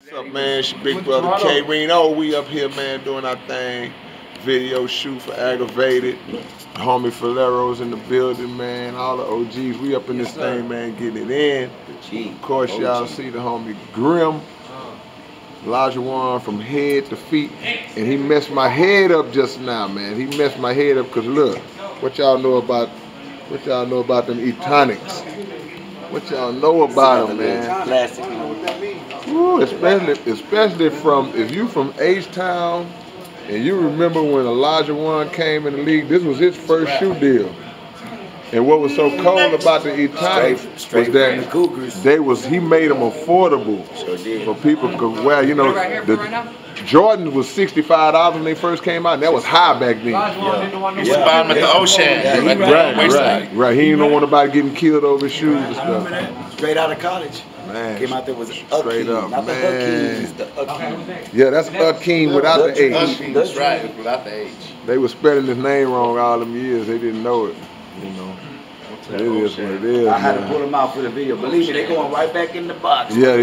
What's up, man? It's your big brother K-Rino. We up here, man, doing our thing. Video shoot for Aggravated. Homie Filero's in the building, man. All the OGs. We up in this thing, man, getting it in. Of course, y'all see the homie Grim. HTOWN from head to feet. And he messed my head up just now, man. He messed my head up because look, what y'all know about them HTOWNics. What y'all know about them, man? Classic. Ooh, especially from, if you from HTOWN and you remember when HTOWN came in the league, this was his first shoe deal. And what was so cold about the HTOWNics was that he made them affordable for people to wear. You know, the Jordans was $65 when they first came out, and that was high back then. You used to buy them at the ocean. Right. He didn't want nobody getting killed over his shoes and stuff. Straight out of college. Man, came out there was straight up, not man. the Hakeem. Yeah, that's Hakeem without the H. That's right, without the H. They were spelling his name wrong all them years. They didn't know it, you know. It is what it is. I had to pull them out for the video. Believe me, they going right back in the box. Yeah.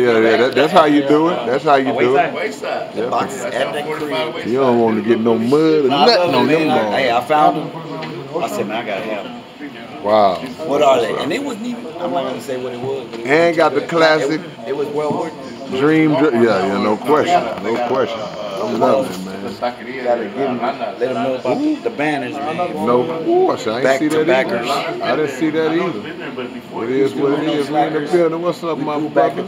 That's how you do it. That's how you do it. Wayside. The box is at that crib. You don't want to get no mud or nothing on them balls. Hey, I found them. I said, man, I gotta have them. Wow. What are they? And it wasn't even, I'm not gonna say what it was. But and got the classic. It was well worth it. Dream. Yeah, no question. No question. I'm loving it, man. Gotta give them, let them know about the banners, man. No, I ain't see that either. I didn't see that either. It is what it is. We in the building. What's up, my brother?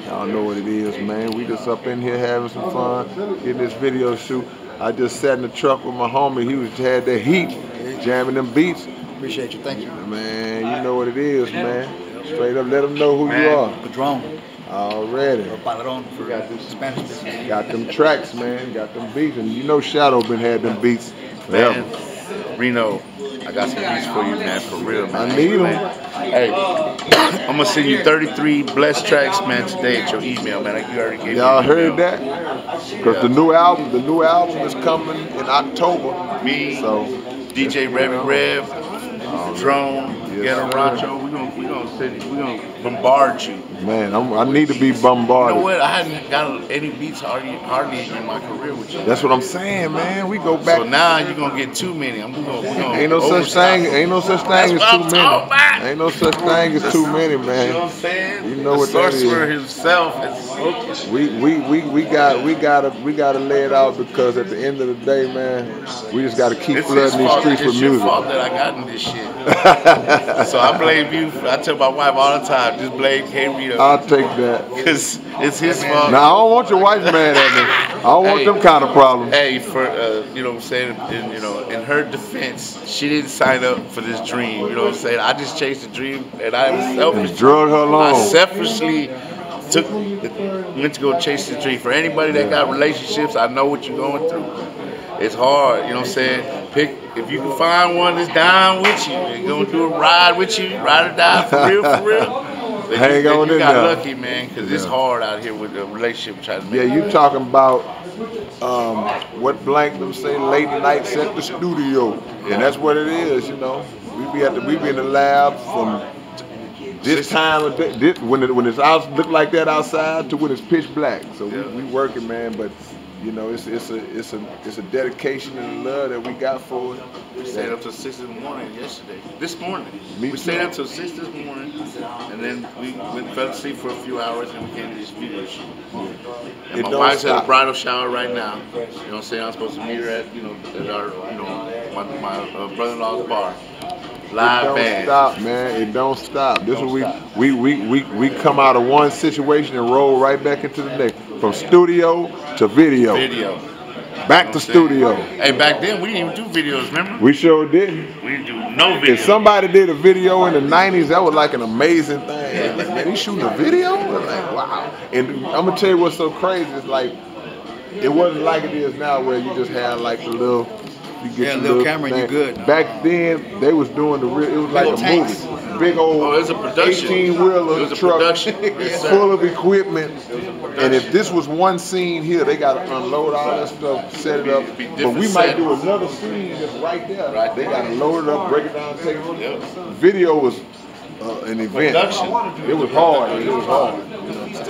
Y'all know what it is, man. We just up in here having some fun, getting this video shoot. I just sat in the truck with my homie. He had that heat, jamming them beats. Appreciate you. Thank you. Man, you know what it is, man. Straight up, let them know who you are. Padron. Already. Got them tracks, man. Got them beats. And you know Shadow had them beats forever. Man, Reno, I got some beats for you, man, for real, man. I need them. Hey, I'm going to send you 33 blessed tracks, man, today at your email, man. You already gave me. Y'all heard that? Because the new album is coming in October. Me, so DJ Rev, Drone, Ghetto Rancho, we gonna bombard you. Man, I need to be bombarded. You know what? I hadn't got any beats hardly in my career with you. That's what I'm saying, man. We go back. So now you're gonna get too many. Ain't no such thing as too many. Ain't no such thing as too many, man. You know what I'm saying? You know what that is. The sorcerer himself is we gotta lay it out, because at the end of the day, man, we just gotta keep flooding these streets with music. It's your fault that I got in this shit. So I blame you. I tell my wife all the time, just blame K-Rino. I'll take that. Because it's his fault. Now, I don't want your wife mad at me. I don't want them kind of problems. Hey, for, you know what I'm saying, in her defense, she didn't sign up for this dream. You know what I'm saying? I just chased the dream, and I was selfish. Drug her along. I selfishly went to go chase the dream. For anybody that got relationships, I know what you're going through. It's hard, you know what I'm saying? If you can find one that's down with you, they're gonna do a ride with you, ride or die, for real. Hang on in there. You got lucky, man, because it's hard out here with the relationship trying to make you talking about what Blank them say, late nights at the studio, and that's what it is, you know. We be in the lab from this time of day, when it's out look like that outside to when it's pitch black. So we working, man, but. You know, it's a dedication and a love that we got for it. We stayed up till 6 in the morning yesterday. This morning. We stayed up till 6 this morning, and then we fell asleep for a few hours, and we came to this video shoot. And my wife's at a bridal shower right now. You know what I'm saying? I'm supposed to meet her at our my brother-in-law's bar. Live band. It don't stop, man. It don't stop. This is we come out of one situation and roll right back into the next. From studio to video. Back to studio. Hey, back then we didn't even do videos, remember? We sure didn't. We didn't do no videos. If somebody did a video in the 90s, that was like an amazing thing. Like, man, he's shooting a video? I'm like, wow. And I'm gonna tell you what's so crazy. It's like, it wasn't like it is now where you just had like the little, you get the little camera and you good. Back then, they was doing the real, it was like a movie. Big old 18-wheeler truck full of equipment. And if this was one scene here, they got to unload all that stuff, set it up. But we might do another scene that's right there. They got to load it up, break it down, take it. Video was an event. It was hard.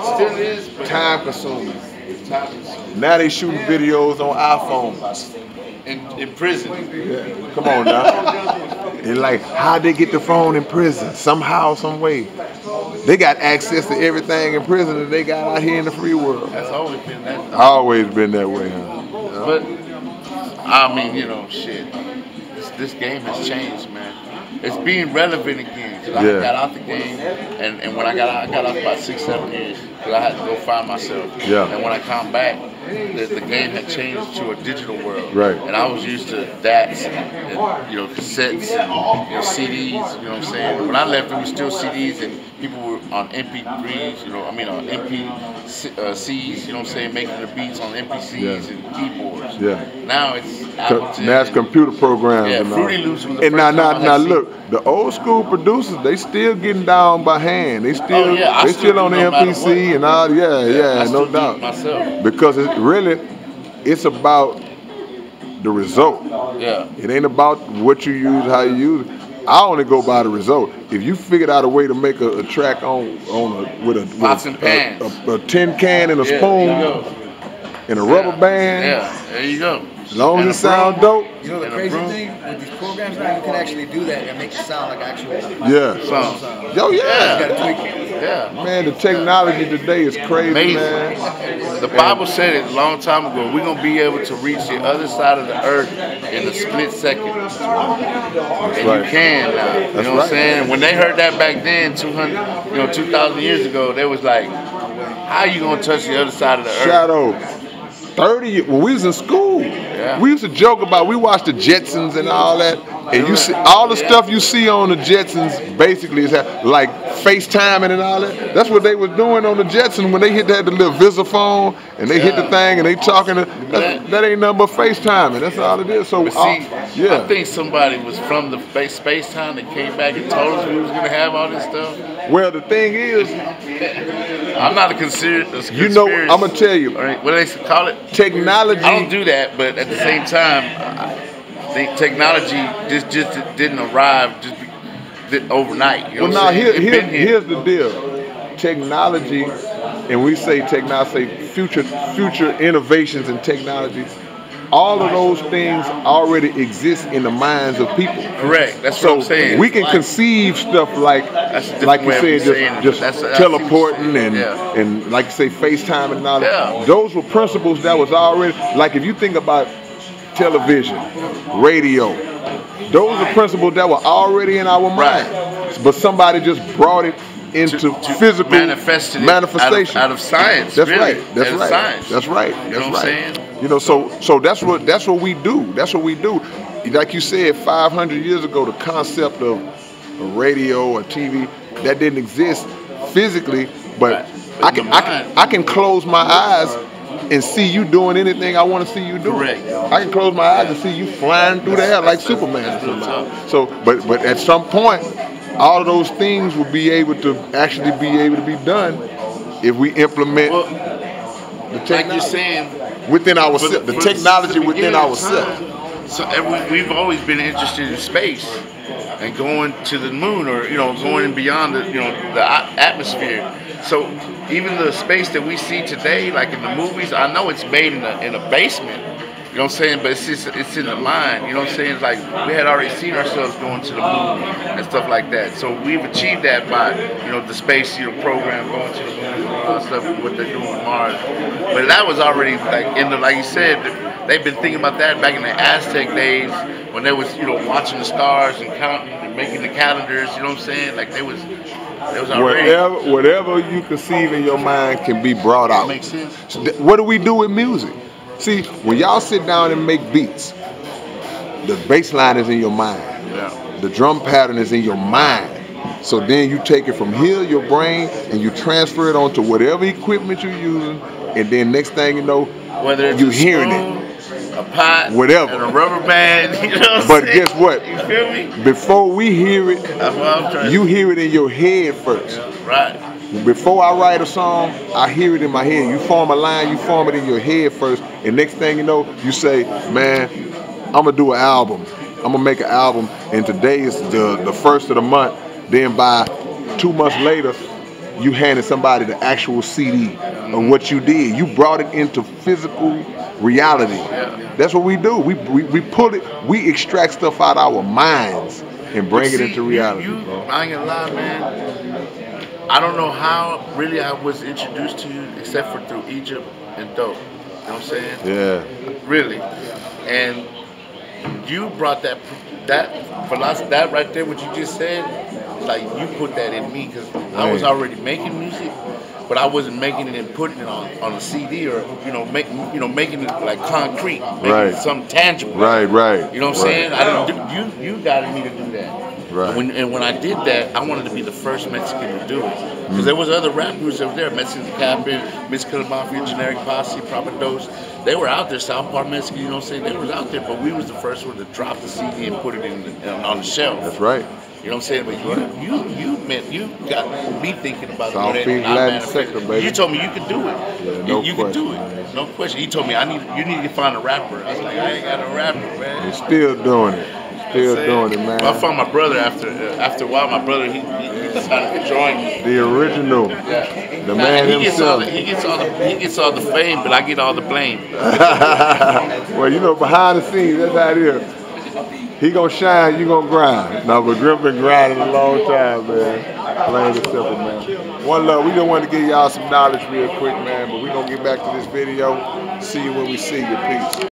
still is, but time consuming. it's time consuming. Now they shooting videos on iPhones. In prison. Yeah. Come on now. And like, how'd they get the phone in prison? Somehow, some way. They got access to everything in prison that they got out here in the free world. That's always been that. Always been that way, huh? Yeah. But I mean, you know, shit. This game has changed, man. It's being relevant again. Cause I got out the game, and when I got out about 6-7 years, because I had to go find myself. Yeah. And when I come back, the game had changed to a digital world. Right. And I was used to DATs and, you know, cassettes and, you know, CDs, you know what I'm saying? When I left, it was still CDs and people were on MP3s, you know, I mean on MPCs, you know what I'm saying, making the beats on MPCs and keyboards. Yeah. Now it's now it's computer programs. Yeah, and Fruity Loops was the and first now look, the old school producers, they still getting down by hand. They still they still on the MPC and all. Yeah, no doubt. Myself. Because it's about the result. Yeah. It ain't about what you use, how you use it. I only go by the result. If you figured out a way to make a track with a tin can and a spoon and a rubber band. Yeah, there you go. As long as it sounds dope. You know the crazy thing with these programs now, you can actually do that and make it sound like actual. Yeah. Yo, yeah. You gotta tweak it. Yeah. Man, the technology today is crazy, Amazing. man. The Bible said it a long time ago. We're gonna be able to reach the other side of the earth in a split second. And you can now. You know what I'm saying? When they heard that back then, 2,000 years ago, they was like, how you gonna touch the other side of the earth? Shadow. 30, when we was in school, we used to joke about, we watched the Jetsons and all that, and you see all the stuff you see on the Jetsons basically is like FaceTiming and all that. That's what they was doing on the Jetsons when they hit that little visiphone and they hit the thing and they talking. That ain't nothing but FaceTiming. That's all it is. So but see, I think somebody was from the space time that came back and told us we was gonna have all this stuff. Well, the thing is, I'm not a conspiracy. You know, I'm gonna tell you. Right, what do they call it? Technology. I don't do that, but at the same time, the technology just didn't arrive overnight. You know well, now here's the deal. Technology, and we say technology, future innovations in technology. All of those things already exist in the minds of people. Correct. That's what I'm saying. We can conceive stuff like you said, just teleporting and like you say, FaceTime and all that. Those were principles that was already, like if you think about television, radio, those are principles that were already in our mind. But somebody just brought it into physical manifestation out of science. That's really. right. That's right. Science. That's right. You know what I'm saying? You know, so that's what we do. That's what we do. Like you said, 500 years ago, the concept of a radio or TV that didn't exist physically, but I can close my eyes and see you doing anything I want to see you do. Correct. I can close my eyes and see you flying through the air like Superman. So, but at some point, all of those things will be able to actually be done if we implement the technology. Like you're saying, within ourselves, the technology within ourselves. So we've always been interested in space and going to the moon, or going beyond the atmosphere. So even the space that we see today, like in the movies, I know it's made in a basement. You know what I'm saying? But it's in the mind. You know what I'm saying? It's like we had already seen ourselves going to the moon and stuff like that. So we've achieved that by the space program, going to the moon, all the stuff what they're doing on Mars. But that was already like you said, they've been thinking about that back in the Aztec days when they was watching the stars and counting and making the calendars. You know what I'm saying? Like they was already whatever you conceive in your mind can be brought out. Makes sense. So what do we do with music? See, when y'all sit down and make beats, the bass line is in your mind. Yeah. The drum pattern is in your mind. So then you take it from here, your brain, and you transfer it onto whatever equipment you're using, and then next thing you know, whether it's you're hearing it, a pot, whatever, and a rubber band. But guess what? You feel me? Before we hear it, you hear it in your head first. Yeah, right. Before I write a song, I hear it in my head. You form a line, you form it in your head first, and next thing you know, you say, man, I'm gonna do an album. I'm gonna make an album, and today is the first of the month. Then by 2 months later, you handed somebody the actual CD of what you did. You brought it into physical reality. That's what we do. We pull it, we extract stuff out of our minds and bring it into reality. I ain't gonna lie, man. I don't know how really I was introduced to you except for through Egypt and dope. You know what I'm saying? Yeah. Really. And you brought that philosophy, that right there, what you just said, like you put that in me because I was already making music, but I wasn't making it and putting it on a CD or making it like concrete, making it something tangible. Right. You know what I'm saying? I didn't do, you guided me to do that. Right. And when I did that, I wanted to be the first Mexican to do it. Because there was other rap groups that were there. Mexican Captain, Mexican Mafia, Generic Posse, Proper Dose. They were out there, South Park Mexican, you know what I'm saying? They was out there, but we was the first one to drop the CD and put it on the shelf. That's right. You know what I'm saying? But you got me thinking about Southeast Latin sector, baby. You told me you could do it. Yeah, you could do it. No question. You told me you need to find a rapper. I was like, I ain't got a rapper, man. You're still doing it. Still doing it, man. Well, I found my brother after a while. My brother, he decided to join me. The original, the man himself. He gets all the fame, but I get all the blame. Well, you know, behind the scenes, that's how it is. He gonna shine, you gonna grind. No, but Grim been grinding a long time, man. Plain and simple, man. One love. We just wanted to give y'all some knowledge real quick, man. But we gonna get back to this video. See you when we see you. Peace.